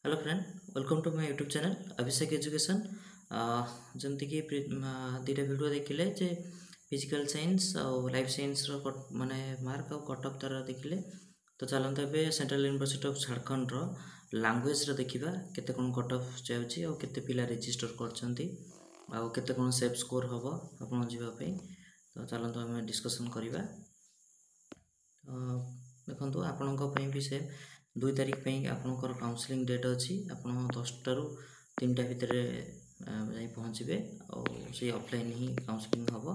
Hello friend, welcome to my YouTube channel Abhishek education. जमती कि दुटा वीडियो देखिले जे फिजिकल साइंस और लाइफ साइंस माने मार्क और कट ऑफ तार देखिले। तो चलते ए सेंट्रल यूनिवर्सिटी ऑफ झारखंड रो लैंग्वेज रो देखिबा केते कोन कट ऑफ जाउची और केते पिला रजिस्टर करछंती और केते कोन सेफ स्कोर हबो आपन जीवा पे। तो चलते हम डिस्कशन करिबा। देखो आपण भी से 2 तारीख पे आपंकर काउंसलिंग डेट अच्छी आप 10 रू 3टा भितर जा पहुँचे और से ऑफलाइन ही काउंसलिंग हम।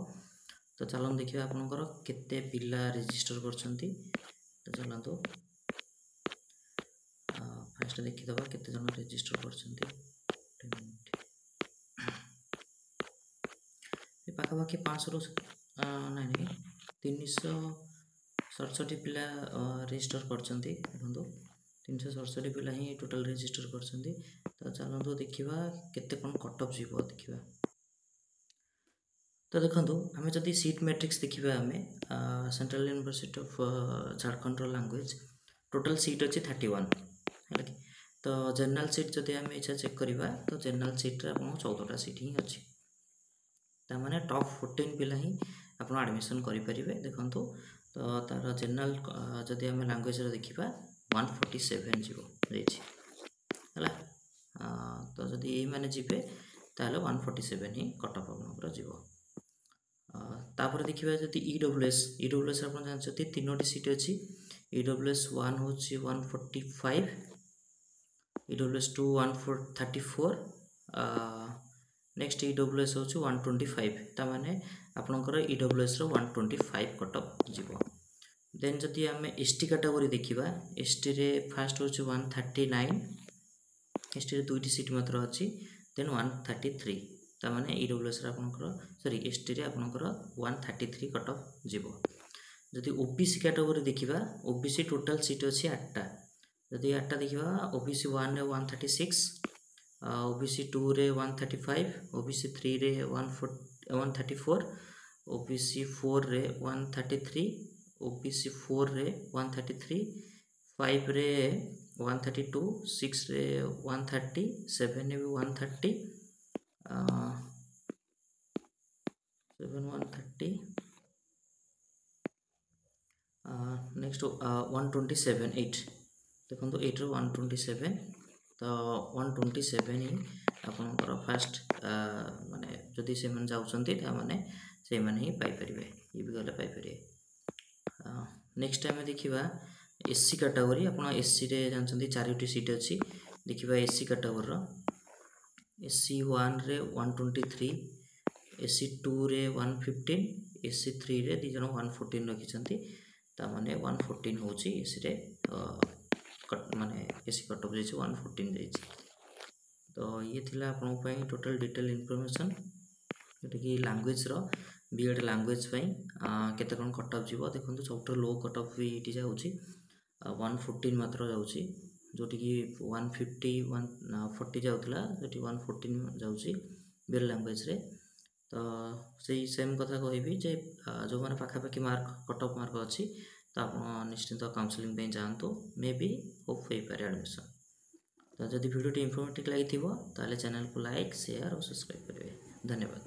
तो चलो देखिए आपंकर केते पिला रजिस्टर करछंती। तो चलतु फास्ट देखीदबा केते जन रजिस्टर करछंती। पाखापाखि 500 रू नहीं 367 पिला रजिस्टर करछंती। देखो 367 पिला ही टोटल रजिस्टर करछंती। तो चलतु देखिबा केते कोन कट ऑफ जीवो देखिबा। तो देखो आम जदि सीट मैट्रिक्स देखा आम central university of Jharkhand language total seat अच्छी 31 है कि। तो जनरल सीट जदि आम इच्छा चेक करवा तो जनरल सीट रे आपन 14टा सीट ही अच्छी। तार टॉप 14 पिला ही आप एडमिशन करें। देखो तो तार जनरल जदि आम लैंग्वेज देखा 147 जीवो है। तो जदि ये मैंने जी ताले 147 ही कट ऑफ आपनकर जीवो। तापर देखिए जदि ईडब्ल्यूएस आप जानते 3टी सीट अच्छी। ईडब्ल्यूएस 1 हूँ 145, ईडब्ल्यूएस 2 134, नेक्स्ट ईडब्ल्यूएस हूँ 125। ताने आपणकर ईडब्ल्यूएस 125 कट ऑफ जीवो। देन जदि आम एसटी कैटेगरी देखा एसटी रे फास्ट हूँ 139, एसटी रे 2टी सीट मात्र अच्छी। देन 133 ताने ईडब्ल्यूएस आपणकर सॉरी एसटी रे आपणकर 133 कट ऑफ जीवो। जदि ओबीसी कैटेगरी देखा ओबीसी टोटल सीट अच्छी 8टा। जदि 8टा देखा ओबीसी 1 रे 136, ओबीसी 2 रे 135, ओबीसी 3 रे 134, ओबीसी 4 रे 133, ओबीसी 4 रे 133, 5 रे 132, 6 रे 130, 7 रे 130, 7 130, नेक्स्ट 127 8 देखो 8 रू 127। तो 127 ही आपंकर फास्ट माने जदि से जाऊँगी मैंने से मैंने ही पाइपर ये भी गले पाइपर। नेक्स्ट टाइम देखा एससी कैटेगरी आप एससी रे जानते 4टी सीट अच्छी। देखा एससी कैटेगरी एससी 1 रे 123, एससी 2 रे 115, एससी 3 रे दी जन 114 रखिंट। ताने 114 हूँ एसी रे माने एसी कट ऑफ जाइए 114 जाइए। तो ये थिला आपन टोटल डिटेल इनफॉरमेशन जोटा कि लैंग्वेज रो बीएड लैंग्वेज केते कोन कट ऑफ जीवो। देखो सबटो लो कट ऑफ भी ये जाऊँगी 114 मात्र जाऊँगी जोटि कि 150 140 जाऊला जो 114 जाऊँगी बीएड लैंग्वेज रे। तो सही सेम कथा कहबी जे जो मैंने पाखापाखि मार्क कट ऑफ मार्क अच्छी तो आप निश्चिंत काउंसलिंग पे जातु मे बी होप हो पारे एडमिशन। तो जदि वीडियो इनफॉर्मेटिव लगी ताले चैनल को लाइक शेयर और सब्सक्राइब करेंगे। धन्यवाद।